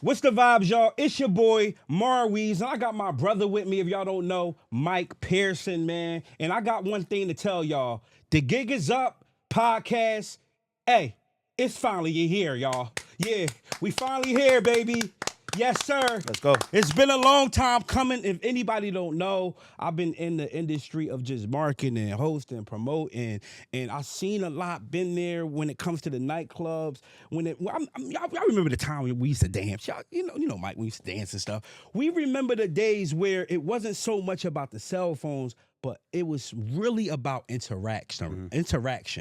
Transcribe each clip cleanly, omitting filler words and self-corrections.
What's the vibes, y'all? It's your boy, Weezzz, and I got my brother with me, if y'all don't know, Mike Pearson, man. And I got one thing to tell y'all. The Gig Is Up podcast, hey, it's finally here, y'all. Yeah, we finally here, baby. Yes, sir. Let's go. It's been a long time coming. If anybody don't know, I've been in the industry of just marketing, hosting, promoting, and I've seen a lot. Been there when it comes to the nightclubs. Y'all remember the time when we used to dance? Y'all, Mike, we used to dance and stuff. We remember the days where it wasn't so much about the cell phones, but it was really about interaction,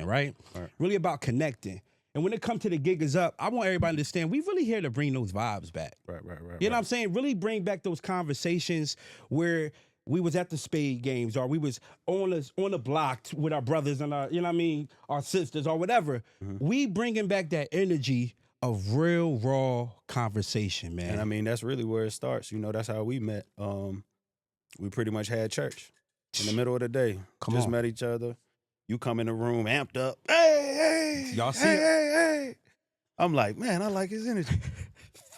right? Really about connecting. And when it comes to the Gig Is Up, I want everybody to understand we really here to bring those vibes back. Right. You know what I'm saying? Really bring back those conversations where we was at the spade games or we was on the block with our brothers and our, our sisters or whatever. We bringing back that energy of real raw conversation, man. And I mean, that's really where it starts. That's how we met. We pretty much had church in the middle of the day. Just met each other. You come in the room amped up. Hey, y'all see hey. I'm like, man, I like his energy.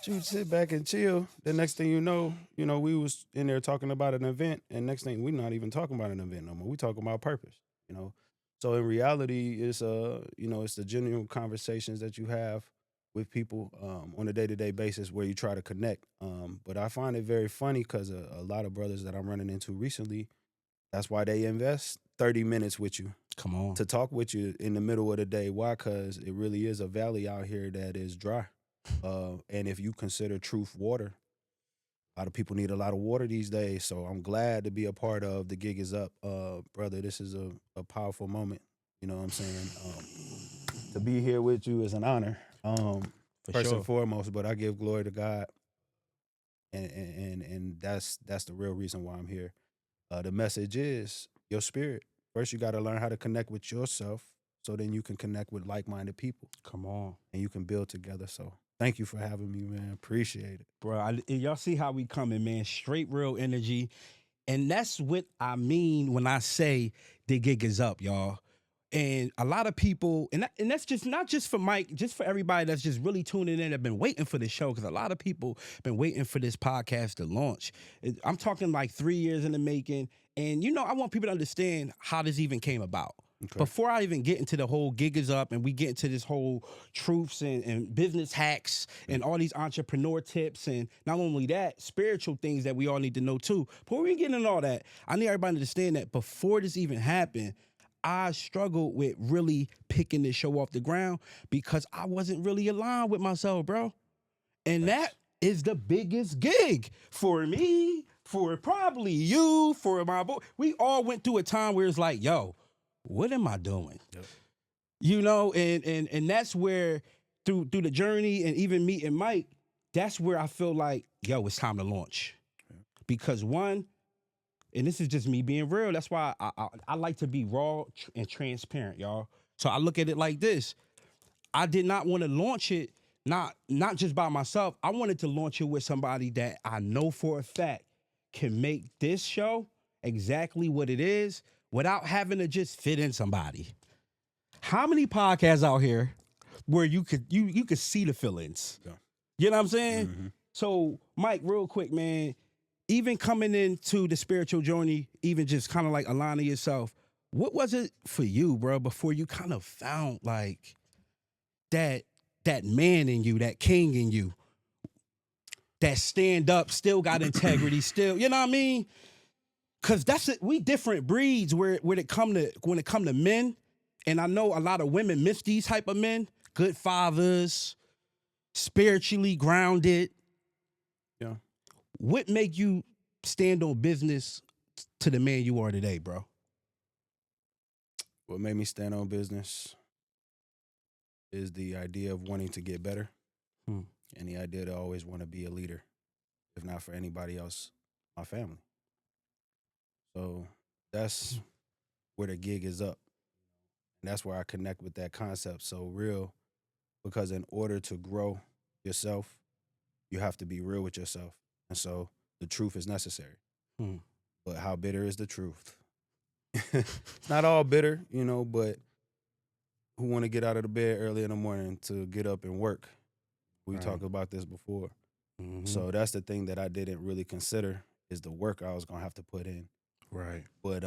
You sit back and chill. The next thing you know, we was in there talking about an event, and next thing we're not even talking about an event no more. We talking about purpose, So in reality, it's it's the genuine conversations that you have with people on a day-to-day basis where you try to connect. But I find it very funny because a lot of brothers that I'm running into recently, that's why they invest 30 minutes with you. Come on. To talk with you in the middle of the day. Why? Because it really is a valley out here that is dry. And if you consider truth water, a lot of people need a lot of water these days. So I'm glad to be a part of the Gig Is Up. Brother, this is a powerful moment. You know what I'm saying? To be here with you is an honor. First and foremost, but I give glory to God. And that's the real reason why I'm here. The message is your spirit. First, you got to learn how to connect with yourself so then you can connect with like-minded people. Come on. And you can build together. So thank you for having me, man. Appreciate it. Bro, y'all see how we coming, man. Straight real energy. And that's what I mean when I say the Gig Is Up, y'all. And a lot of people, and that's just not just for Mike, just for everybody that's just really tuning in, have been waiting for this show, because a lot of people been waiting for this podcast to launch. I'm talking like 3 years in the making. And, I want people to understand how this even came about. Okay. Before I even get into the whole Gig Is Up and we get into this whole truths and business hacks and all these entrepreneur tips, and not only that, spiritual things that we all need to know too. Before we get into all that, I need everybody to understand that before this even happened, I struggled with really picking this show off the ground because I wasn't really aligned with myself, bro. And that is the biggest gig for me, for probably you, for my boy. We all went through a time where it's like, yo, what am I doing? Yep. And that's where through the journey and even meeting Mike, that's where I feel like, yo, it's time to launch. Yeah. Because one, and this is just me being real, that's why I like to be raw and transparent, y'all. So I look at it like this. I did not want to launch it, not just by myself. I wanted to launch it with somebody that I know for a fact can make this show exactly what it is without having to just fit in somebody. How many podcasts out here where you could see the fill-ins? Yeah. You know what I'm saying? Mm-hmm. So, Mike, real quick, man, even coming into the spiritual journey, even just kind of like aligning yourself, what was it for you, bro, before you kind of found like that man in you, that king in you, that stand up, still got integrity, still, you know what I mean? Cause that's it. We different breeds when it come to men, and I know a lot of women miss these type of men, good fathers, spiritually grounded. Yeah. What make you stand on business to the man you are today, bro? What made me stand on business is the idea of wanting to get better, and the idea to always want to be a leader, if not for anybody else, my family. So that's where the gig is up. And that's where I connect with that concept so real, because in order to grow yourself, you have to be real with yourself. And so the truth is necessary. But how bitter is the truth? It's not all bitter, but who want to get out of the bed early in the morning to get up and work? We talked about this before. So that's the thing that I didn't really consider is the work I was gonna have to put in. Right. But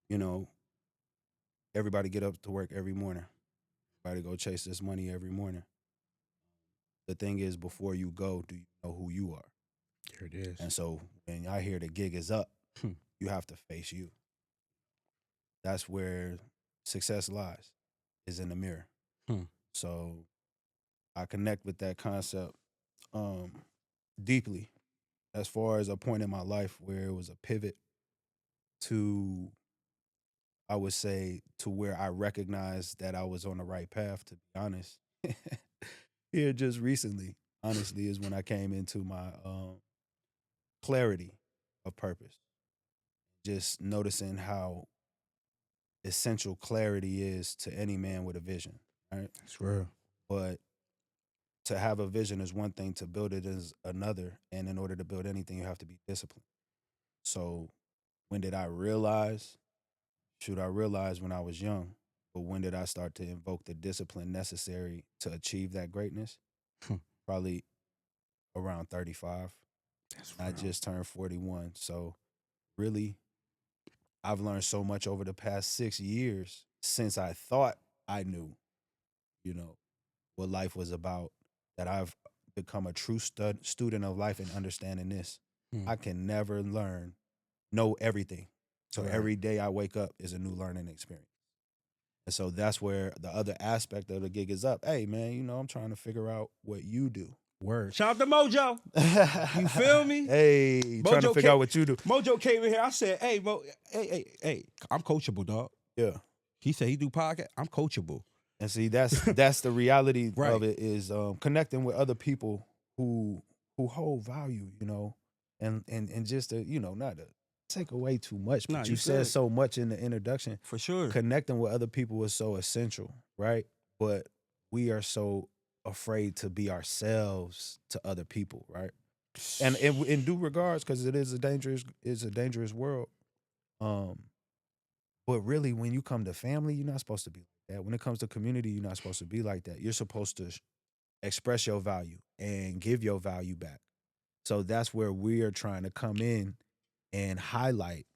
you know, everybody get up to work every morning. Everybody go chase this money every morning. The thing is, before you go, do you know who you are? Here it is. And so when I hear the gig is up, you have to face you. That's where success lies, is in the mirror. So I connect with that concept deeply, as far as a point in my life where it was a pivot to, I would say, to where I recognized that I was on the right path, to be honest. Here just recently, honestly, is when I came into my clarity of purpose. Just noticing how essential clarity is to any man with a vision, right? That's real. But to have a vision is one thing, to build it is another. And in order to build anything, you have to be disciplined. So when did I realize? Shoot, I realized when I was young. But when did I start to invoke the discipline necessary to achieve that greatness? Probably around 35. I just turned 41. So really, I've learned so much over the past 6 years since I thought I knew, you know, what life was about, that I've become a true student of life and understanding this. I can never know everything. So every day I wake up is a new learning experience. And so that's where the other aspect of the gig is up. Hey, man, you know, I'm trying to figure out what you do. Word. Shout out to Mojo. You feel me? Hey, Mojo trying to figure out what you do. Mojo came in here. I said, hey, hey, I'm coachable, dog. Yeah. He said he do podcast. I'm coachable. And see, that's the reality of it, is connecting with other people who hold value, you know, and just to, you know, not to take away too much, but you said so much in the introduction. For sure. Connecting with other people is so essential, right? But we are so afraid to be ourselves to other people, right? And in due regards, because it is a dangerous world. But really, when you come to family, you're not supposed to be like that. When it comes to community, you're not supposed to be like that. You're supposed to express your value and give your value back. So that's where we are trying to come in and highlight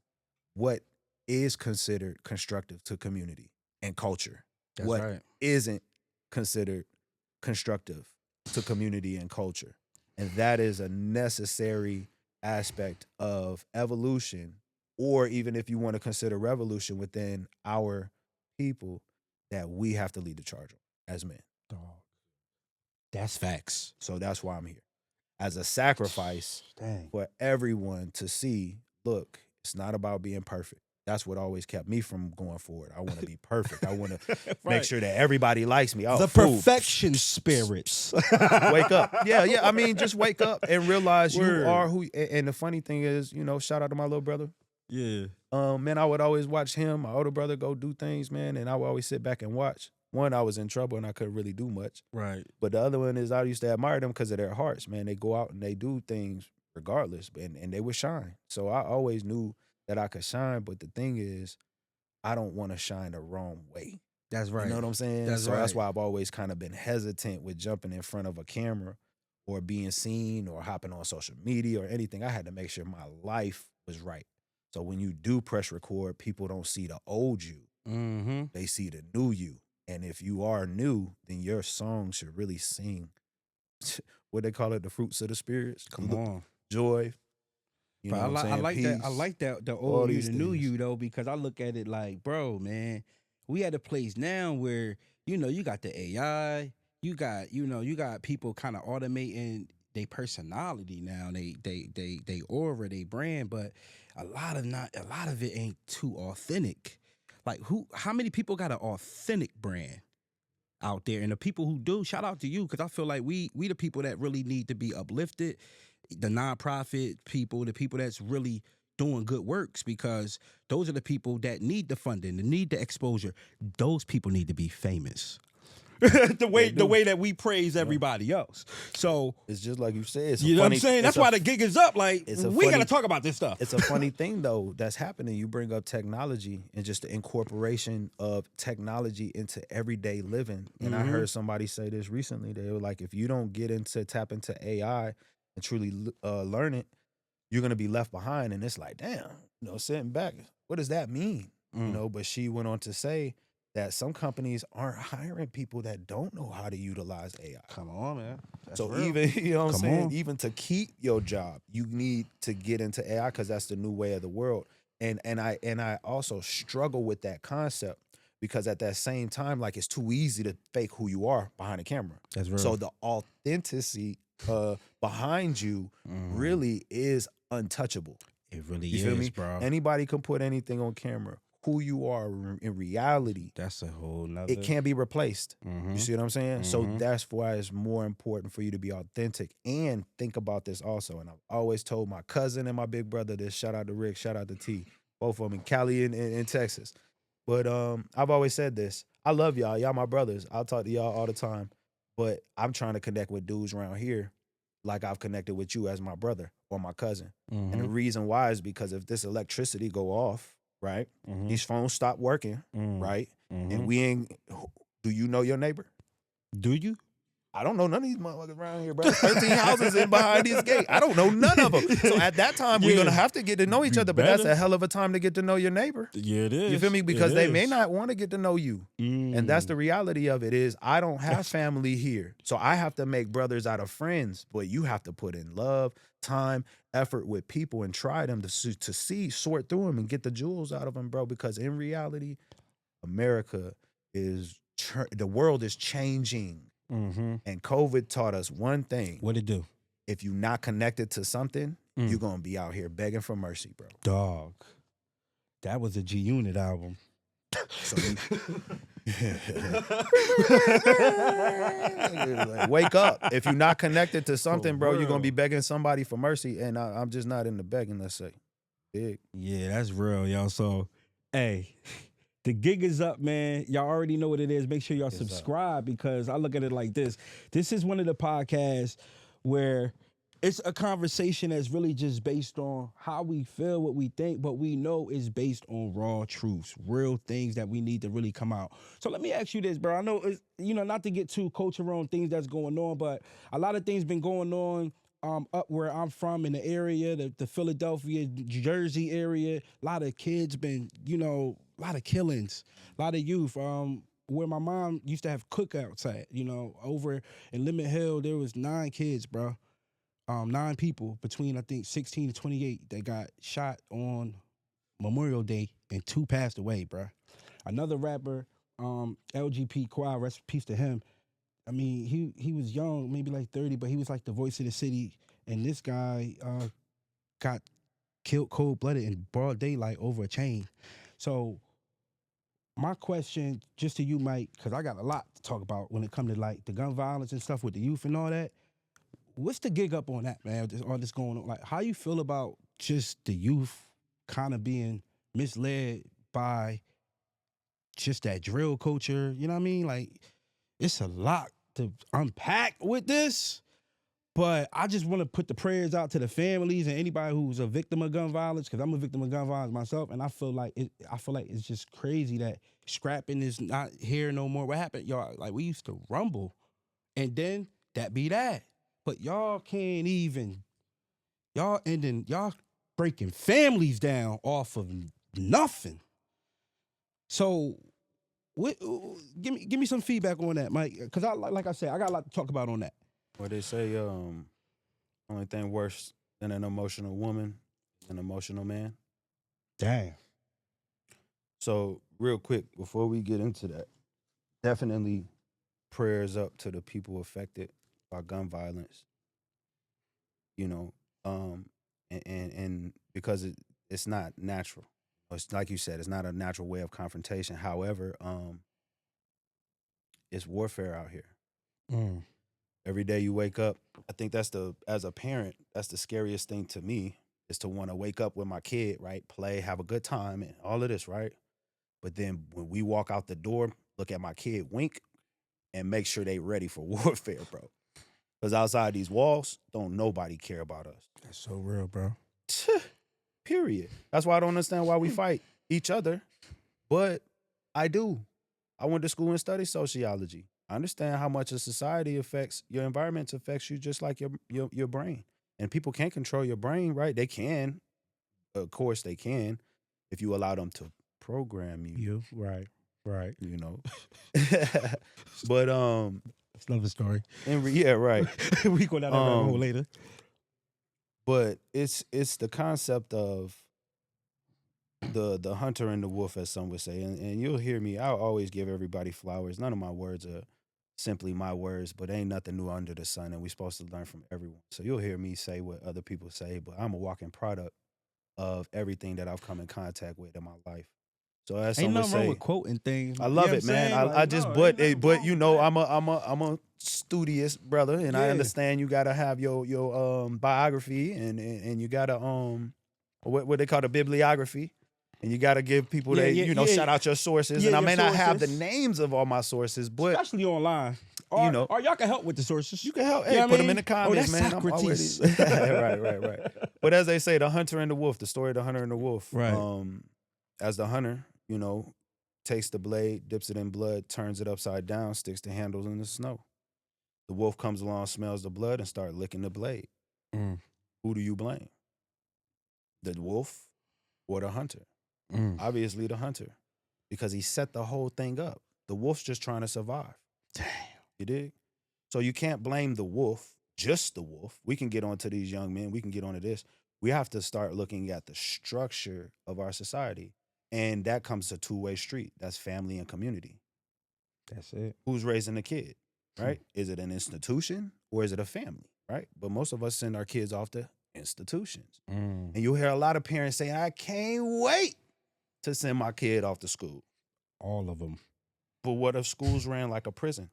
what is considered constructive to community and culture. That's what right. isn't considered constructive to community and culture. And that is a necessary aspect of evolution, or even if you want to consider revolution within our people, that we have to lead the charge on as men. Dog. That's facts. So that's why I'm here. As a sacrifice for everyone to see, look, it's not about being perfect. That's what always kept me from going forward. I want to be perfect. I want to make sure that everybody likes me. Oh, the perfection spirits. Wake up. Yeah. I mean, just wake up and realize you are who. And the funny thing is, you know, shout out to my little brother. Yeah. Man, I would always watch him, my older brother, go do things, man, and I would always sit back and watch. One, I was in trouble and I couldn't really do much. Right. But the other one is I used to admire them because of their hearts, man. They go out and they do things regardless, and they would shine. So I always knew that I could shine, but the thing is, I don't want to shine the wrong way. That's right. You know what I'm saying? That's so right. That's why I've always kind of been hesitant with jumping in front of a camera or being seen or hopping on social media or anything. I had to make sure my life was right. So when you do press record, people don't see the old you. Mm-hmm. They see the new you. And if you are new, then your song should really sing what they call it, the fruits of the spirits. Come on. Joy. You know I like Peace, that. I like that, the old you, the new you, though, because I look at it like, bro, man, we at a place now where, you know, you got the AI, you got people kind of automating their personality now, they aura, they brand, but a lot of it ain't too authentic. Like how many people got an authentic brand out there? And the people who do, shout out to you, because I feel like we the people that really need to be uplifted, the nonprofit people, the people that's really doing good works, because those are the people that need the funding, that need the exposure. Those people need to be famous. the do. way that we praise everybody else. So it's just like you said. It's you know what I'm saying? That's why the gig is up. Like we got to talk about this stuff. It's a funny thing though that's happening. You bring up technology and just the incorporation of technology into everyday living. And I heard somebody say this recently. They were like, if you don't tap into AI and truly learn it, you're gonna be left behind. And it's like, damn, sitting back, what does that mean? But she went on to say that some companies aren't hiring people that don't know how to utilize AI. Come on, man. That's so real. Even, you know what I'm saying? Even to keep your job, you need to get into AI because that's the new way of the world. And I also struggle with that concept because at that same time, like it's too easy to fake who you are behind the camera. That's real. So the authenticity behind you really is untouchable. It really you is, feel me? Bro. Anybody can put anything on camera. Who you are in reality, that's a whole nother. It can't be replaced. You see what I'm saying? So that's why it's more important for you to be authentic and think about this also. And I've always told my cousin and my big brother this. Shout out to Rick, shout out to T, both of them in Cali and in Texas. But I've always said this. I love y'all. Y'all my brothers. I'll talk to y'all all the time. But I'm trying to connect with dudes around here like I've connected with you as my brother or my cousin. And the reason why is because if this electricity go off, right? These phones stop working, right? And we ain't. Do you know your neighbor? Do you? I don't know none of these motherfuckers around here, bro. 13 houses in behind this gate. I don't know none of them. So at that time, we're gonna have to get to know each other. But that's a hell of a time to get to know your neighbor. Yeah, it is. You feel me? Because they may not want to get to know you, and that's the reality of it. Is I don't have family here, so I have to make brothers out of friends. But you have to put in love, time, effort with people, and try them to sort through them, and get the jewels out of them, bro. Because in reality, America is the world is changing. And COVID taught us one thing. What'd it do? If you're not connected to something, you're going to be out here begging for mercy, bro. Dog. That was a G Unit album. So like, wake up. If you're not connected to something, bro, you're going to be begging somebody for mercy. And I'm just not into begging, let's say. Big. Yeah, that's real, yo. So, hey. The gig is up, man. Y'all already know what it is. Make sure y'all subscribe because I look at it like this. This is one of the podcasts where it's a conversation that's really just based on how we feel, what we think, but we know is based on raw truths, real things that we need to really come out. So let me ask you this, bro. I know, it's, not to get too cultural on things that's going on, but a lot of things been going on up where I'm from in the area, the Philadelphia, Jersey area. A lot of kids been, a lot of killings, a lot of youth. Where my mom used to have cookouts at, over in Lemon Hill, there was 9 kids, bro. 9 people between, I think, 16 to 28 that got shot on Memorial Day, and 2 passed away, bro. Another rapper, LGP Quad, rest in peace to him. I mean, he was young, maybe like 30, but he was like the voice of the city. And this guy got killed cold-blooded in broad daylight over a chain. So my question just to you, Mike, because I got a lot to talk about when it comes to like the gun violence and stuff with the youth and all that. What's the gig up on that, man? All this going on. Like, how you feel about just the youth kind of being misled by just that drill culture? You know what I mean? Like, it's a lot to unpack with this, but I just want to put the prayers out to the families and anybody who's a victim of gun violence, because I'm a victim of gun violence myself, and I feel like it's just crazy that scrapping is not here no more. What happened, y'all? Like, we used to rumble, and then that be that, but y'all can't even y'all breaking families down off of nothing. So. Give me some feedback on that, Mike, because like I said, I got a lot to talk about on that. Well, they say only thing worse than an emotional woman is an emotional man. Damn. So real quick, before we get into that, definitely prayers up to the people affected by gun violence. And because it's not natural. It's like you said, it's not a natural way of confrontation. However, it's warfare out here. Every day you wake up, I think as a parent, that's the scariest thing to me, is to want to wake up with my kid, right? Play, have a good time and all of this, right? But then when we walk out the door, look at my kid, wink, and make sure they ready for warfare, bro. Because outside these walls, don't nobody care about us. That's so real, bro. Period. That's why I don't understand why we fight each other. But I do. I went to school and studied sociology. I understand how much a society affects your environment, affects you just like your brain. And people can't control your brain, right? They can. Of course they can if you allow them to program you. Right. You know. But That's another story. yeah, right. We go down that rabbit hole later. But it's the concept of the hunter and the wolf, as some would say. And you'll hear me, I'll always give everybody flowers. None of my words are simply my words, but ain't nothing new under the sun, and we're supposed to learn from everyone. So you'll hear me say what other people say, but I'm a walking product of everything that I've come in contact with in my life. So as Ain't some would nothing wrong say, with quoting things. I love it, man. I just, but you know, I'm a studious brother, and I understand you gotta have your biography and you gotta what they call the bibliography, and you gotta give people shout out your sources. And I may not have the names of all my sources, but especially online. You know, or y'all can help with the sources. You can help. Hey, put them in the comments, that's man. Socrates. Right. But as they say, the hunter and the wolf, the story of the hunter and the wolf. Right. As the hunter, you know, takes the blade, dips it in blood, turns it upside down, sticks the handles in the snow. The wolf comes along, smells the blood, and starts licking the blade. Who do you blame? The wolf or the hunter? Obviously the hunter, because he set the whole thing up. The wolf's just trying to survive. Damn. You dig? So you can't blame the wolf, just the wolf. We can get onto these young men. We can get onto this. We have to start looking at the structure of our society. And that comes a two-way street. That's family and community. That's it. Who's raising the kid, right? Is it an institution or is it a family, right? But most of us send our kids off to institutions. And you'll hear a lot of parents say, I can't wait to send my kid off to school. All of them. But what if schools ran like a prison?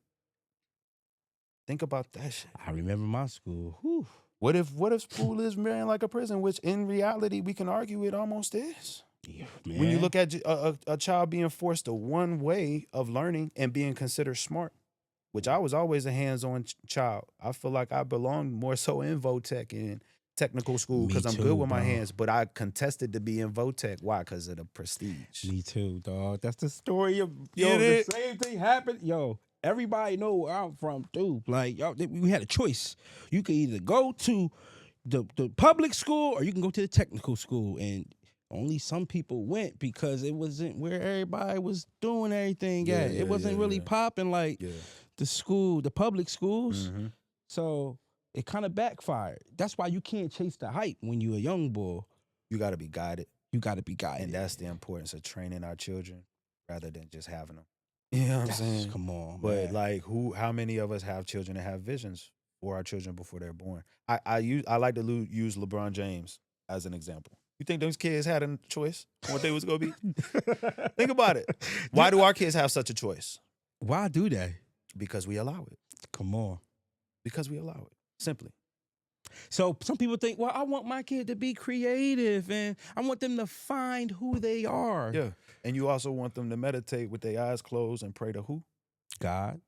Think about that shit. I remember my school. Whew. What if school is ran like a prison, which in reality we can argue it almost is. Yeah, man. When you look at a child being forced to one way of learning and being considered smart, which I was always a hands-on child. I feel like I belonged more so in Votech and technical school because I'm good with my hands, but I contested to be in Votech. Why? Because of the prestige. Me too, dog. That's the story of, the same thing happened. Everybody know where I'm from, too. Like, we had a choice. You could either go to the public school or you can go to the technical school. And only some people went because it wasn't where everybody was doing everything at. It wasn't really popping like the public schools. So it kind of backfired. That's why you can't chase the hype when you're a young boy. You got to be guided. And that's the importance of training our children rather than just having them. You know what I'm saying? Come on, but man. like, how many of us have children that have visions for our children before they're born? I like to use LeBron James as an example. You think those kids had a choice on what they was gonna be? Think about it. Why do our kids have such a choice? Why do they? Because we allow it. Come on. Because we allow it. Simply. So some people think, well, I want my kid to be creative and I want them to find who they are. Yeah. And you also want them to meditate with their eyes closed and pray to who? God.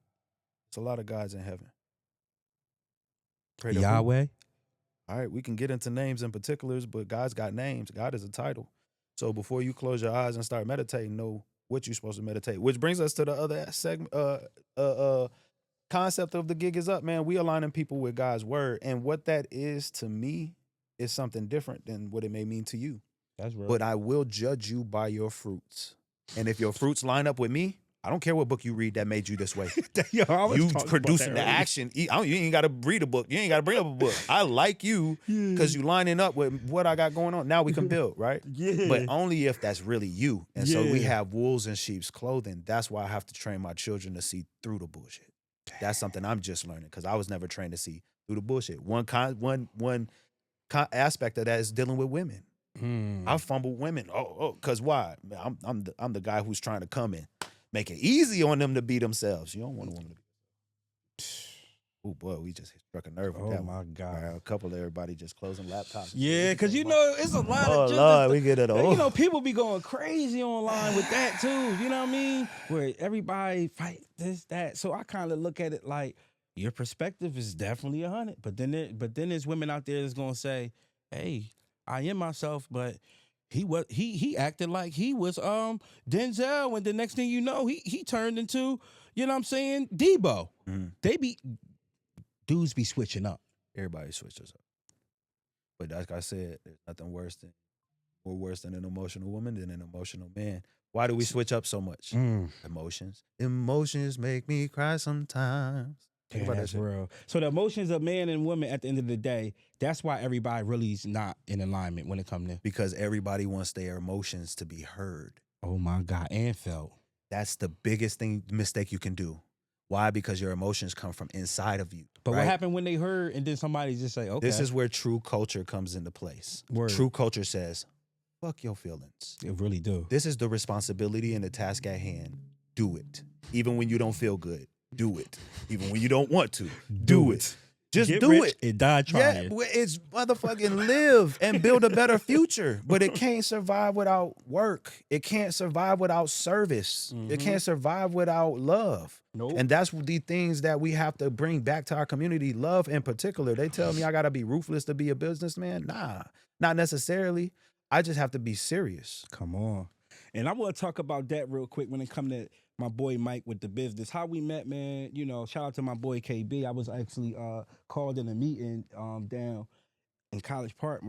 It's a lot of gods in heaven. Pray to Yahweh. Who? All right, we can get into names and particulars, but God's got names. God is a title. So before you close your eyes and start meditating, know what you're supposed to meditate. Which brings us to the other segment, concept of the gig is up, man. We aligning people with God's word. And what that is to me is something different than what it may mean to you. That's right. But I will judge you by your fruits. And if your fruits line up with me, I don't care what book you read that made you this way. You producing the action. You ain't got to read a book. You ain't got to bring up a book. I like you because you lining up with what I got going on. Now we can build, right? Yeah. But only if that's really you. And so we have wolves in sheep's clothing. That's why I have to train my children to see through the bullshit. That's something I'm just learning because I was never trained to see through the bullshit. One aspect of that is dealing with women. I fumble women. Because why? I'm the guy who's trying to come in. Make it easy on them to be themselves. You don't want a woman to be. Oh boy, we just struck a nerve with Oh that my one. God. All right, a couple of everybody just closing laptops. Yeah, because you know it's a lot Oh of just Lord, we get it all. you know, people be going crazy online with that too. You know what I mean? Where everybody fight this, that. So I kind of look at it like your perspective is definitely 100. But then there's women out there that's gonna say, "Hey, I am myself," but he acted like he was Denzel, and the next thing you know, he turned into, you know what I'm saying, Debo. They be dudes be switching up. Everybody switches up. But like I said, there's nothing worse than an emotional woman than an emotional man. Why do we switch up so much? Emotions. Emotions make me cry sometimes. Think about that That's shit. real. So the emotions of man and woman at the end of the day, that's why everybody really is not in alignment when it comes to. Because everybody wants their emotions to be heard. Oh my God, and felt. That's the biggest mistake you can do. Why? Because your emotions come from inside of you. But right? what happened when they heard and then somebody just say, okay. This is where true culture comes into place. Word. True culture says, fuck your feelings. It really do. This is the responsibility and the task at hand. Do it. Even when you don't feel good, do it. Even when you don't want to, do it. Just Get do rich it. and die trying. Yeah, it's motherfucking live and build a better future. But it can't survive without work. It can't survive without service. It can't survive without love. Nope. And that's the things that we have to bring back to our community. Love in particular. They tell me I got to be ruthless to be a businessman. Nah, not necessarily. I just have to be serious. Come on. And I want to talk about that real quick when it comes to my boy Mike with the business. How we met, man. You know, shout out to my boy KB. I was actually called in a meeting down in College Park.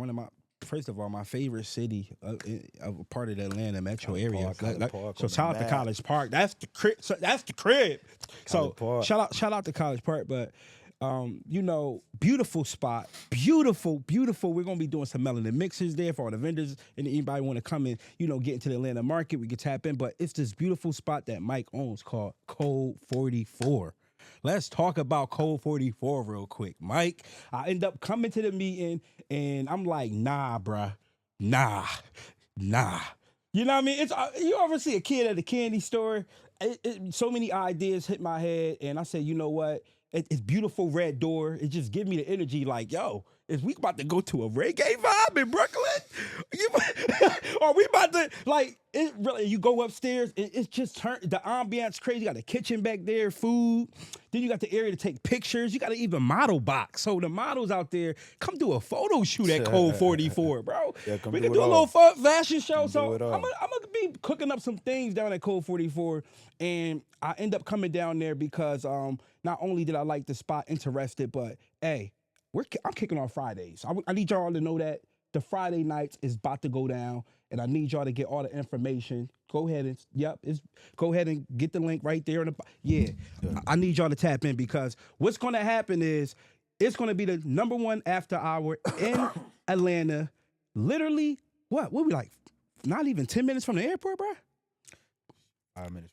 First of all, my favorite city of a part of the Atlanta metro area. So shout out to College Park. That's the crib. That's the crib. So shout out to College Park. But you know, beautiful spot, beautiful. We're gonna be doing some melanin mixers there for all the vendors and anybody want to come in, you know, get into the Atlanta market. We can tap in, but it's this beautiful spot that Mike owns called Code 44. Let's talk about Code 44 real quick, Mike. I end up coming to the meeting and I'm like, nah, bruh, nah. You know what I mean? It's you ever see a kid at a candy store? So many ideas hit my head, and I said, you know what? It's beautiful red door. It just give me the energy like, yo, is we about to go to a reggae vibe in Brooklyn? Or we about to, like, it really, you go upstairs, it's just the ambiance crazy. You got a kitchen back there, food. Then you got the area to take pictures. You got an even model box. So the models out there, come do a photo shoot at Code 44, bro. Yeah, we can do a little fashion show. So I'm gonna be cooking up some things down at Code 44. And I end up coming down there because not only did I like the spot, interested, but hey, I'm kicking on Fridays. I need y'all to know that the Friday nights is about to go down, and I need y'all to get all the information. Go ahead and get the link right there. I need y'all to tap in because what's going to happen is it's going to be the #1 after hour in Atlanta. Literally, what we like? Not even 10 minutes from the airport, bro. 5 minutes.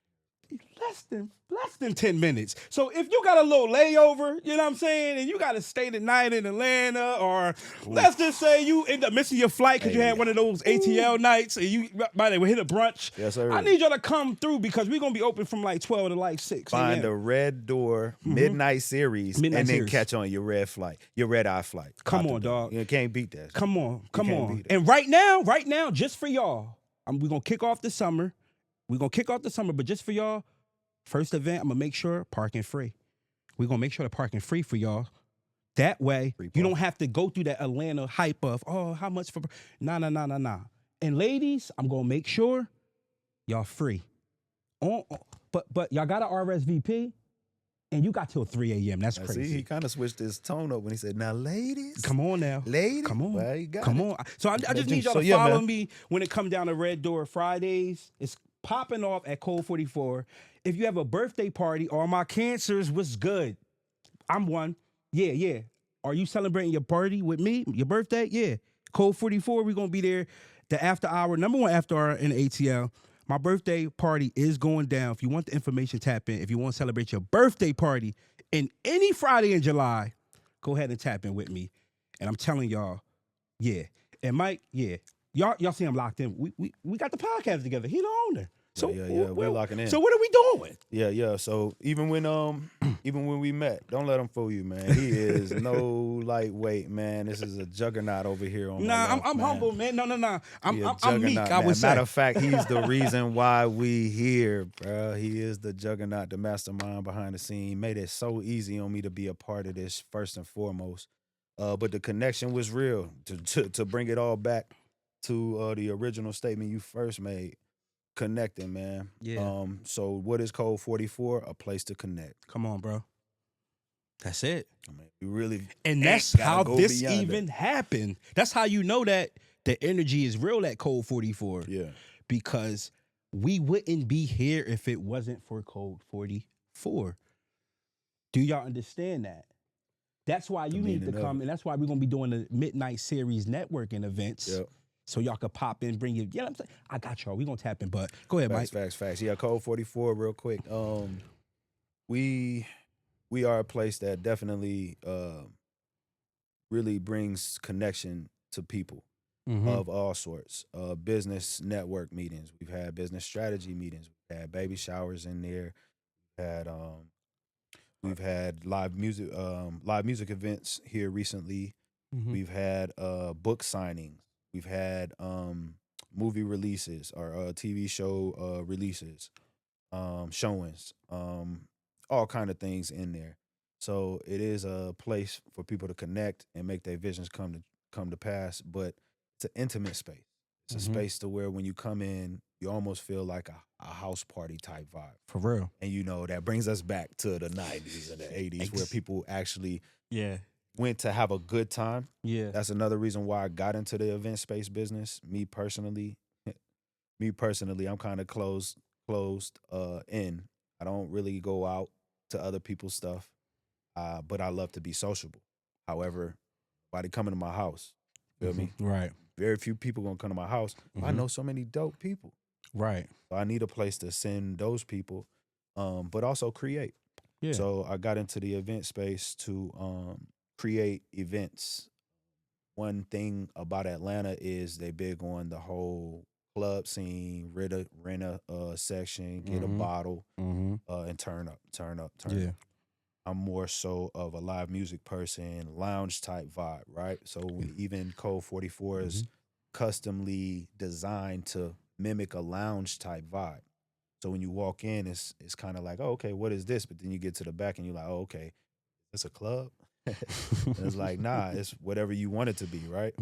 Less than 10 minutes. So if you got a little layover, you know what I'm saying, and you got to stay the night in Atlanta, or let's just say you end up missing your flight because you had one of those ATL nights, and you by the way hit a brunch. Yes, sir. I need y'all to come through because we're gonna be open from like 12 to like 6. Find the Red Door Midnight Series and then catch on your red eye flight. Come on, dog. You can't beat that. Come on. And right now, just for y'all, we're gonna kick off the summer. But just for y'all, first event, I'm going to make sure parking free. We're going to make sure the parking free for y'all. That way, you don't have to go through that Atlanta hype of, oh, how much for... Nah. And ladies, I'm going to make sure y'all free. But y'all got to RSVP, and you got till 3 a.m. That's crazy. See, he kind of switched his tone up when he said, now, ladies. Come on now. Ladies. Come on. Well, you got Come it. on. So I just need y'all to follow me when it comes down to Red Door Fridays. It's popping off at Code 44. If you have a birthday party, all my cancers, what's good? I'm one. Yeah. Are you celebrating your party with me? Your birthday? Yeah. Code 44, we're going to be there. The after hour, #1 after hour in the ATL. My birthday party is going down. If you want the information, tap in. If you want to celebrate your birthday party in any Friday in July, go ahead and tap in with me. And I'm telling y'all, yeah. And Mike, yeah. Y'all see I'm locked in. We got the podcast together. He the owner. So we locking in. So what are we doing? Yeah. So even when we met, don't let him fool you, man. He is no lightweight, man. This is a juggernaut over here on my left, I'm man. humble, man. No. I'm meek. Man. I would say. Matter of fact, he's the reason why we here, bro. He is the juggernaut, the mastermind behind the scene. He made it so easy on me to be a part of this first and foremost. But the connection was real. To bring it all back to the original statement you first made, connecting, man. Yeah. So what is Code 44? A place to connect. Come on, bro. That's it. I mean, we really, and that's how this even happened. That's how you know that the energy is real at Code 44. Yeah. Because we wouldn't be here if it wasn't for Code 44. Do y'all understand that? That's why you need to come, and that's why we're going to be doing the Midnight Series networking events. Yep. So y'all could pop in, bring you. You know what I'm saying? I got y'all. We're going to tap in, but go ahead, Mike. Facts. Yeah, Code 44 real quick. We are a place that definitely really brings connection to people of all sorts. Business network meetings. We've had business strategy meetings. We've had baby showers in there. We've had live music events here recently. We've had book signings. We've had movie releases or TV show releases, showings, all kind of things in there. So it is a place for people to connect and make their visions come to pass. But it's an intimate space. It's a space to where when you come in, you almost feel like a house party type vibe. For real. And that brings us back to the 90s and the 80s where people actually went to have a good time. Yeah. That's another reason why I got into the event space business. Me personally, I'm kind of closed in. I don't really go out to other people's stuff, but I love to be sociable. However, nobody coming to my house. Feel me? Right. Very few people gonna come to my house. I know so many dope people. Right. So I need a place to send those people, but also create. Yeah. So I got into the event space to create events. One thing about Atlanta is they big on the whole club scene, rent a section, get a bottle, and turn up. Yeah. I'm more so of a live music person, lounge type vibe, right? So even Code 44 is customly designed to mimic a lounge type vibe. So when you walk in, it's kind of like, oh, okay, what is this? But then you get to the back and you're like, oh, okay, it's a club. And it's like, nah, it's whatever you want it to be, right?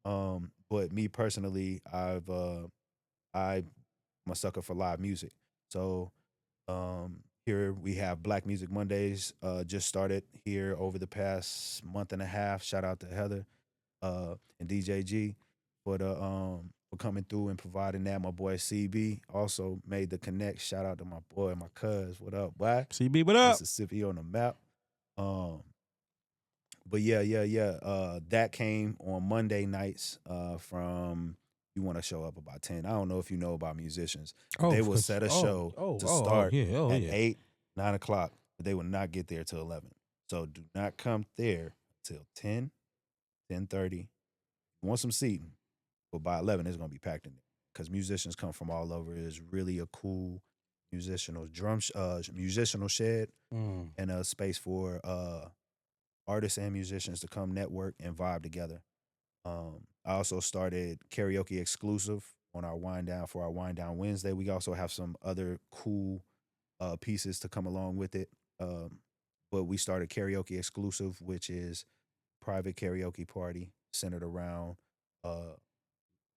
But me personally, I'm a sucker for live music. So here we have Black Music Mondays, just started here over the past month and a half. Shout out to Heather and DJ G for coming through and providing that. My boy CB also made the connect. Shout out to my boy, my cuz. What up, boy? CB, what up? Mississippi on the map. But yeah. That came on Monday nights from. You want to show up about 10. I don't know if you know about musicians. They will set a show to start at 8, 9 o'clock, but they will not get there till 11. So do not come there till 10, 10:30. You want some seating, but by 11, it's going to be packed in there because musicians come from all over. It's really a cool musicianal shed and a space for artists and musicians to come network and vibe together. I also started karaoke exclusive on our wind down Wednesday. We also have some other cool pieces to come along with it. But we started karaoke exclusive, which is private karaoke party centered around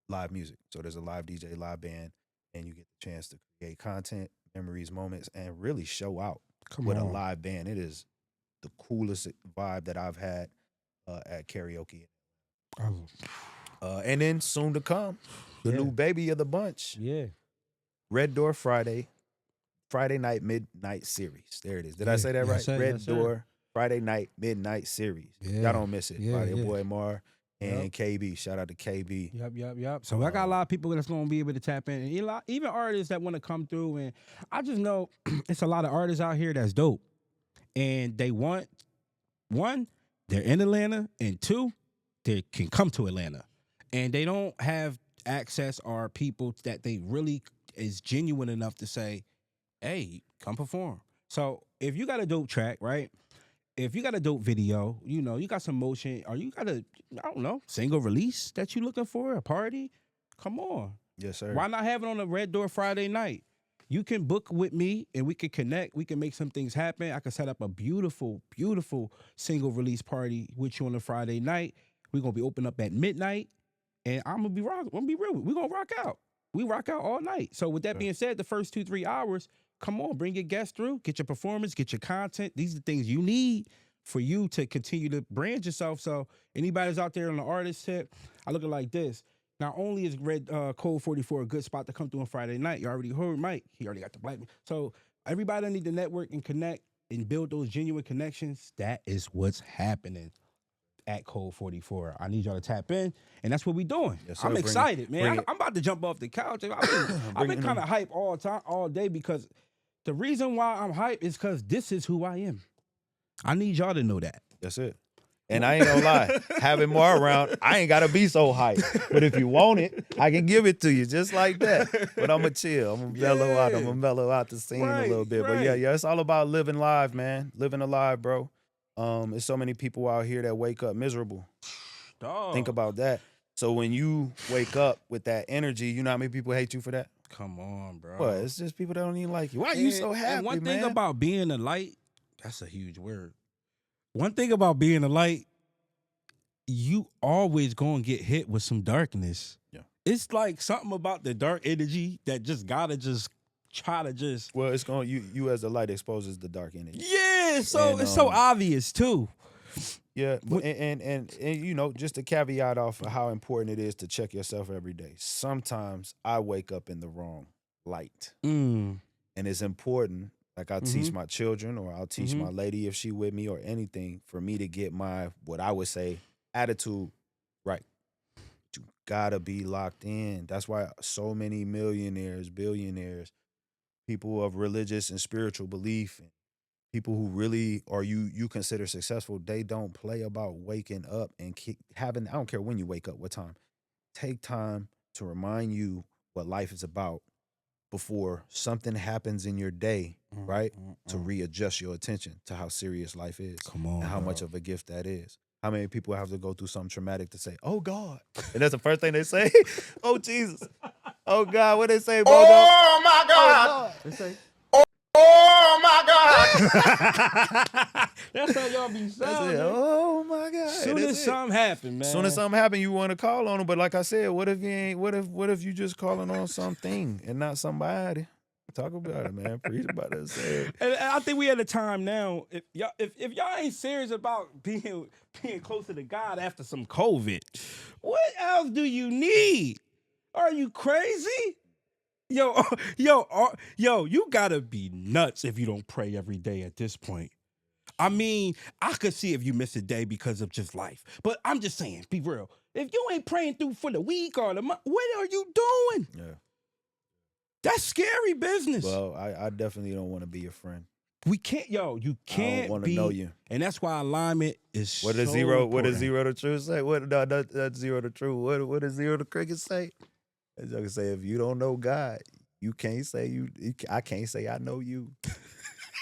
live music. So there's a live DJ, live band, and you get the chance to create content, memories, moments, and really show out with a live band. It is the coolest vibe that I've had at karaoke. And then soon to come, the new baby of the bunch. Yeah. Red Door Friday night midnight series. There it is. Did I say that right? Sir, Red Door Friday night midnight series. Yeah. Y'all don't miss it. Yeah, By your boy Mar and Yep. KB. Shout out to KB. Yep. So I got a lot of people that's going to be able to tap in. And even artists that want to come through. And I just know it's a lot of artists out here that's dope. And they want, one, they're in Atlanta. And two, they can come to Atlanta. And they don't have access or people that they really is genuine enough to say, hey, come perform. So if you got a dope track, right? If you got a dope video, you know, you got some motion, or you got a, I don't know, single release that you looking for, a party, come on. Yes, sir. Why not have it on a Red Door Friday night? You can book with me and we can connect. We can make some things happen. I can set up a beautiful, beautiful single release party with you on a Friday night. We're going to be open up at midnight, and I'm going to be rock. I'm going to be real. We're going to rock out. We rock out all night. So with that being said, the first 2-3 hours, come on, bring your guests through, get your performance, get your content. These are the things you need for you to continue to brand yourself. So anybody's out there on the artist tip, I look at it like this. Not only is Red Code 44 a good spot to come through on Friday night, you already heard Mike. He already got the black man. So everybody need to network and connect and build those genuine connections. That is what's happening at Code 44. I need y'all to tap in, and that's what we doing. Yes, sir. I'm excited, man. I'm about to jump off the couch. I've been kind of hype all day, because the reason why I'm hype is because this is who I am. I need y'all to know that. That's it. And I ain't gonna lie, having more around, I ain't gotta be so hype. But if you want it, I can give it to you just like that. But I'm gonna chill. I'm gonna mellow out. I'm gonna mellow out the scene a little bit. But yeah, it's all about living live, man. Living alive, bro. There's so many people out here that wake up miserable. Dog. Think about that. So when you wake up with that energy, you know how many people hate you for that? Come on, bro. What? It's just people that don't even like you. Why are you so happy, and one man? thing about being a light, that's a huge word. One thing about being a light, you always gonna get hit with some darkness. Yeah. It's like something about the dark energy that just gotta just try to just. Well, it's going you as the light exposes the dark energy. Yeah, so it's so obvious too. Yeah, and you know, just a caveat off of how important it is to check yourself every day. Sometimes I wake up in the wrong light, and it's important. Like I teach my children, or I'll teach my lady if she with me, or anything, for me to get my, what I would say, attitude right. You gotta be locked in. That's why so many millionaires, billionaires, people of religious and spiritual belief, and people who really are you consider successful, they don't play about waking up and having, I don't care when you wake up, what time. Take time to remind you what life is about before something happens in your day, right? To readjust your attention to how serious life is. Come on, and how much of a gift that is. How many people have to go through something traumatic to say, oh God? And that's the first thing they say. Oh Jesus. Oh God, what they say, bro? Oh my God. Oh, God. They say, oh my God. That's how y'all be sounding. oh my God. Soon as something happen, man. Soon as something happen, you want to call on them. But like I said, what if you ain't? What if you just calling on something and not somebody? Talk about it, man. Preach about it. Say it. And I think we at a time now. If y'all ain't serious about being closer to God after some COVID, what else do you need? Are you crazy? Yo, you gotta be nuts if you don't pray every day at this point. I mean, I could see if you miss a day because of just life. But I'm just saying, be real. If you ain't praying through for the week or the month, what are you doing? Yeah. That's scary business. Well, I definitely don't want to be your friend. We can't, you can't I don't want be, to know you. And that's why alignment is What does so zero? important. What does zero the truth say? What that's zero the truth. What does zero the cricket say? As I can say, if you don't know God, you can't say you. I can't say I know you.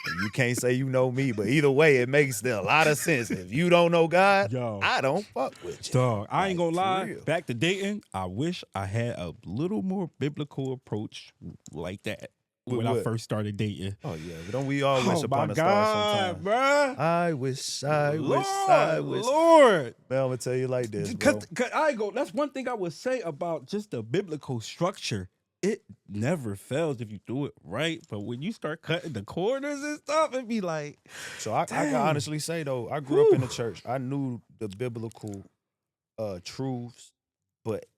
And you can't say you know me. But either way, it makes a lot of sense. If you don't know God, I don't fuck with you. Dog, I ain't gonna lie. real. Back to dating, I wish I had a little more biblical approach like that when I first started dating. Oh yeah, but don't we all wish upon a star sometimes? Bruh. I wish, I wish. Lord. Man, I'm gonna tell you like this, Cause, bro. cause I go. That's one thing I would say about just the biblical structure. It never fails if you do it right. But when you start cutting the corners and stuff, it be like. So I can honestly say though, I grew up in the church. I knew the biblical truths,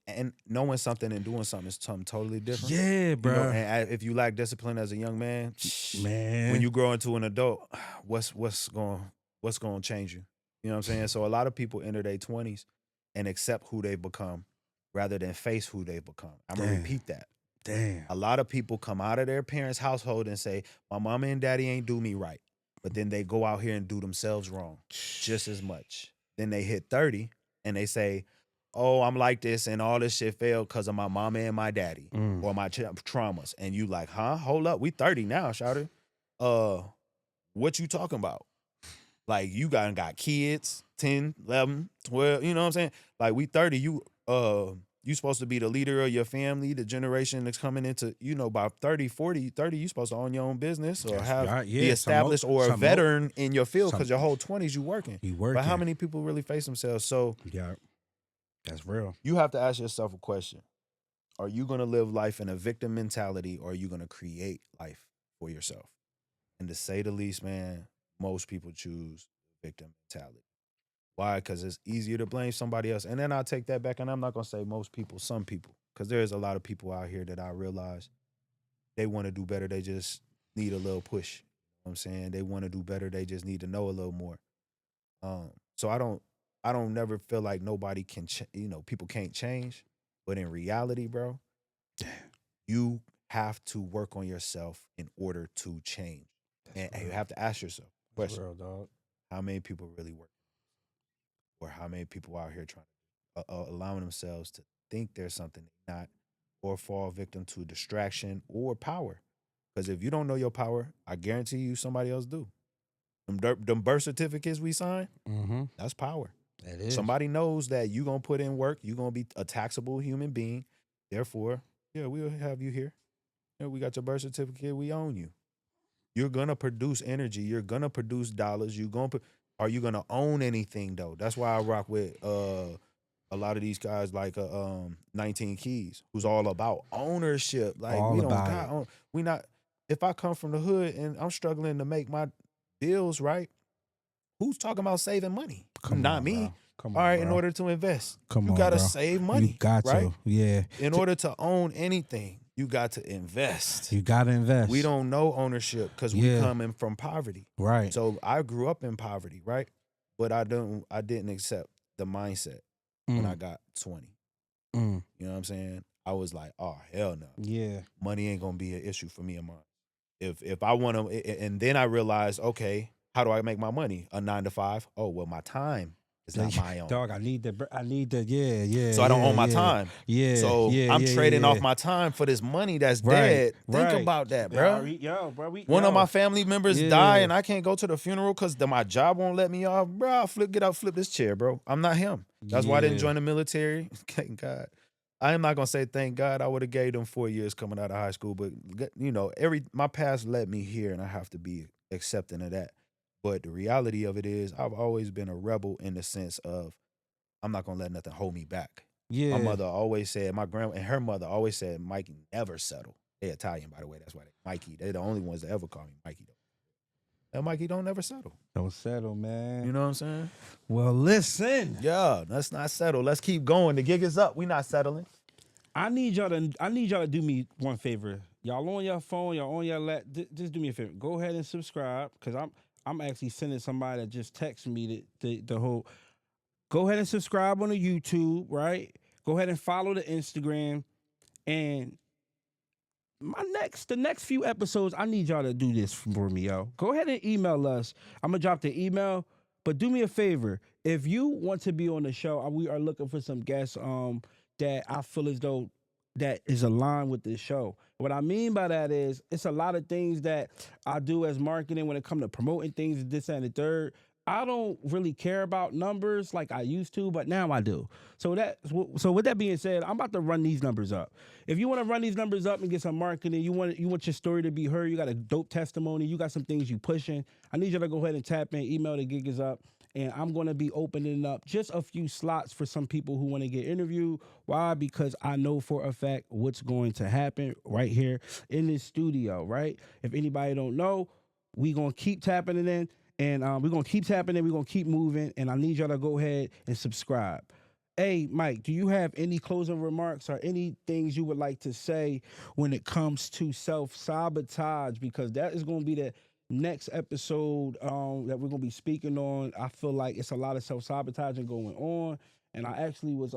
and knowing something and doing something is something totally different. Yeah, bro. You know, and if you lack discipline as a young man, when you grow into an adult, what's going to change you? You know what I'm saying? So a lot of people enter their 20s and accept who they become rather than face who they become. I'm gonna repeat that. Damn. A lot of people come out of their parents' household and say, my mama and daddy ain't do me right. But then they go out here and do themselves wrong just as much. Then they hit 30 and they say, oh, I'm like this and all this shit failed because of my mama and my daddy or my traumas. And you like, huh? Hold up. We 30 now, shouter. What you talking about? Like, you got kids, 10, 11, 12, you know what I'm saying? Like, we 30, you supposed to be the leader of your family, the generation that's coming into, by 30, 40, 30, you supposed to own your own business or be established or a veteran in your field because your whole 20s you working. But how many people really face themselves? So yeah, that's real. You have to ask yourself a question. Are you going to live life in a victim mentality or are you going to create life for yourself? And to say the least, man, most people choose victim mentality. Why? Because it's easier to blame somebody else. And then I'll take that back, and I'm not going to say most people, some people, because there's a lot of people out here that I realize they want to do better. They just need a little push. You know what I'm saying? They want to do better. They just need to know a little more. So I don't never feel like nobody can, people can't change. But in reality, bro, you have to work on yourself in order to change. And you have to ask yourself, question, real, dog. How many people really work? Or how many people out here trying allowing themselves to think there's something they're not, or fall victim to distraction or power? Because if you don't know your power, I guarantee you somebody else do. Them birth certificates we sign, that's power. It is. Somebody knows that you're going to put in work, you're going to be a taxable human being. Therefore, we'll have you here. We got your birth certificate, we own you. You're going to produce energy, you're going to produce dollars, are you going to own anything, though? That's why I rock with a lot of these guys like 19 Keys, who's all about ownership. Like, we not, if I come from the hood and I'm struggling to make my bills right, who's talking about saving money? Not me. All right, in order to invest, you got to save money. You got to, yeah. In order to own anything, you got to invest. You got to invest. We don't know ownership because we coming from poverty. Right. So I grew up in poverty, right? But I didn't accept the mindset when I got 20. You know what I'm saying? I was like, oh, hell no. Yeah. Money ain't going to be an issue for me and mine. If I want to, and then I realized, okay, how do I make my money? A 9 to 5? Oh, well, my time is not my own. Dog, I need the, yeah. So I don't own my time. Yeah. So I'm trading off my time for this money that's dead. Think about that, bro. One of my family members die and I can't go to the funeral because my job won't let me off. Bro, I'll flip this chair, bro. I'm not him. That's why I didn't join the military. Thank God. I am not going to say thank God. I would have gave them 4 years coming out of high school. But, my past led me here and I have to be accepting of that. But the reality of it is I've always been a rebel in the sense of I'm not going to let nothing hold me back. Yeah. My mother always said, my grandma and her mother always said, Mikey, never settle. They're Italian, by the way. That's why Mikey. They're the only ones that ever call me Mikey, though. And Mikey don't never settle. Don't settle, man. You know what I'm saying? Well, listen. Yeah, let's not settle. Let's keep going. The gig is up. We not settling. I need y'all to do me one favor. Y'all on your phone, y'all on your lap. Just do me a favor. Go ahead and subscribe, because I'm actually sending somebody that just texted me the whole. Go ahead and subscribe on the YouTube, right? Go ahead and follow the Instagram, and the next few episodes, I need y'all to do this for me, yo. Go ahead and email us. I'm gonna drop the email, but do me a favor. If you want to be on the show, we are looking for some guests that I feel as though that is aligned with this show. What I mean by that is it's a lot of things that I do as marketing when it comes to promoting things, this and the third. I don't really care about numbers like I used to, but now I do. So with that being said, I'm about to run these numbers up. If you want to run these numbers up and get some marketing, you want your story to be heard, you got a dope testimony, you got some things you pushing, I need you to go ahead and tap in, email the gig is up, and I'm going to be opening up just a few slots for some people who want to get interviewed. Why? Because I know for a fact what's going to happen right here in this studio, right? If anybody don't know, we going to keep tapping it in. And we're going to keep tapping it. We're going to keep moving. And I need y'all to go ahead and subscribe. Hey, Mike, do you have any closing remarks or any things you would like to say when it comes to self-sabotage? Because that is going to be the next episode that we're going to be speaking on. I feel like it's a lot of self-sabotaging going on. And I actually was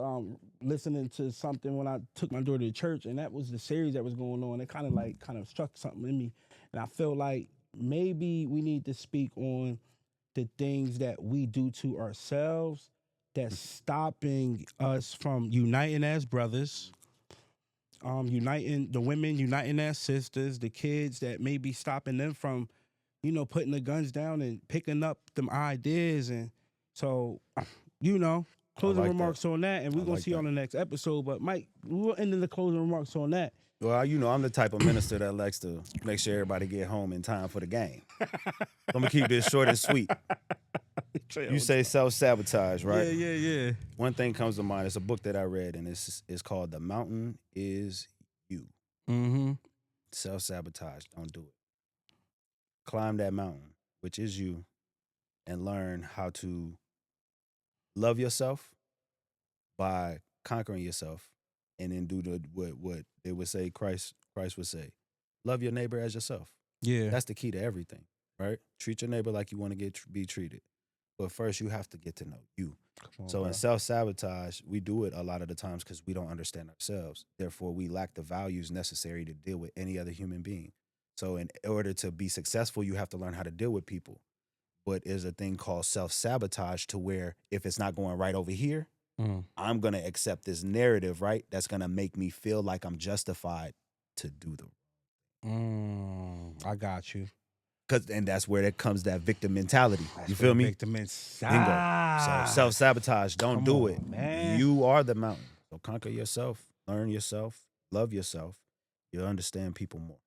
listening to something when I took my daughter to church. And that was the series that was going on. It kind of struck something in me. And I feel like maybe we need to speak on the things that we do to ourselves that's stopping us from uniting as brothers, uniting the women, uniting as sisters, the kids that may be stopping them from, putting the guns down and picking up them ideas. And so, closing like remarks on that, and we're I gonna like see you that. on the next episode. But Mike, we'll end in the closing remarks on that. Well, I'm the type of minister that likes to make sure everybody get home in time for the game. I'm gonna keep this short and sweet. You say self-sabotage, right? Yeah. One thing comes to mind. It's a book that I read, and it's called "The Mountain Is You." Mm-hmm. Self-sabotage. Don't do it. Climb that mountain, which is you, and learn how to love yourself by conquering yourself, and then do what they would say Christ would say, love your neighbor as yourself. Yeah. That's the key to everything, right? Treat your neighbor like you want to be treated. But first, you have to get to know you. Come on, So bro. in self-sabotage, we do it a lot of the times because we don't understand ourselves. Therefore, we lack the values necessary to deal with any other human being. So in order to be successful, you have to learn how to deal with people. But there's a thing called self-sabotage, to where if it's not going right over here, I'm going to accept this narrative, right? That's going to make me feel like I'm justified to do I got you. And that's where it comes that victim mentality. That's You feel me? Victim Bingo. inside. So self-sabotage, don't Come do on, it. man. You are the mountain. So conquer yourself, learn yourself, love yourself. You'll understand people more.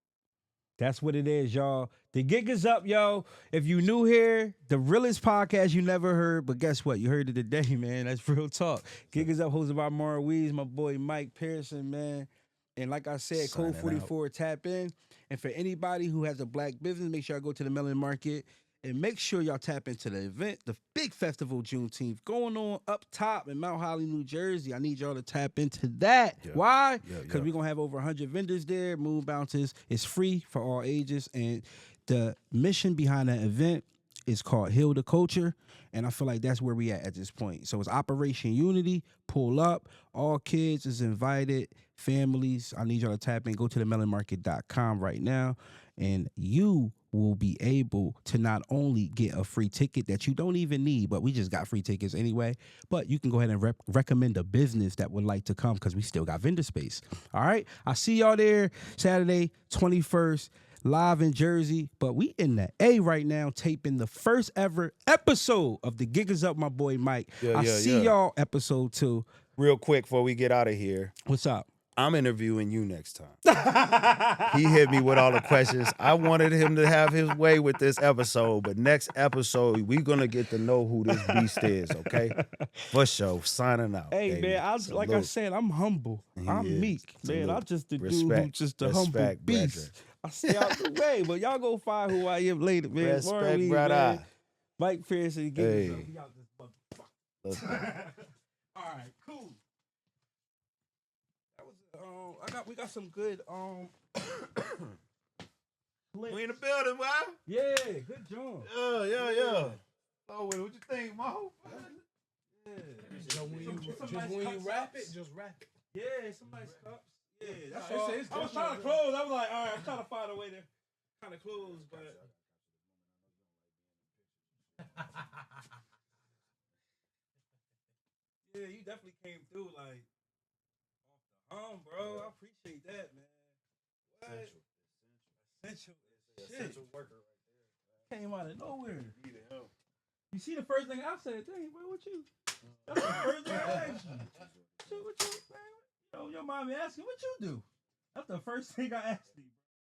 That's what it is, y'all. The gig is up, yo. If you new here, the realest podcast you never heard, but guess what? You heard it today, man. That's real talk. Gig is up, hosted by Weezzz, my boy Mike Pearson, man. And like I said, Signing Code 44, tap in. And for anybody who has a black business, make sure y'all go to the Melon Market and make sure y'all tap into the event, the big festival Juneteenth going on up top in Mount Holly, New Jersey. I need y'all to tap into that. Yeah. Why? Yeah, Because yeah. we're going to have over 100 vendors there. Moon Bounces is free for all ages. And the mission behind that event is called Heal the Culture. And I feel like that's where we at this point. So it's Operation Unity. Pull up. All kids is invited. Families, I need y'all to tap in. Go to themelonmarket.com right now. And you will be able to not only get a free ticket that you don't even need, but we just got free tickets anyway, but you can go ahead and recommend a business that would like to come because we still got vendor space. All right? I see y'all there Saturday, 21st, live in Jersey, but we in the A right now taping the first ever episode of The Gig Is Up, my boy Mike. I see y'all episode 2. Real quick before we get out of here, What's up? I'm interviewing you next time. He hit me with all the questions. I wanted him to have his way with this episode, but next episode, we're going to get to know who this beast is, okay? For sure. Signing out. Hey, baby. man, like I said, I'm humble. I'm meek. Man, I'm just the dude who's just a humble beast. I stay out the way, but y'all go find who I am later, man. Respect, brother. Man. Mike Pearson, give Hey. me this motherfucker. All right, cool. That was we got some good We in the building, boy. Yeah, good job. Yeah. Oh, what you think, Mo? So when you rap it, just rap it. Yeah, some nice cups. Yeah, that's No, all. it's I was good. trying to close. I was like, all right, I'm trying to find a way to kind of close, but. Yeah, you definitely came through like off the bro. I appreciate that, man. What? Essential. Essential worker right there. Came out of nowhere. You see the first thing I said, dang, bro, what you? That's the first thing I asked you. What you, man? Yo, your mom asking, what you do? That's the first thing I asked you.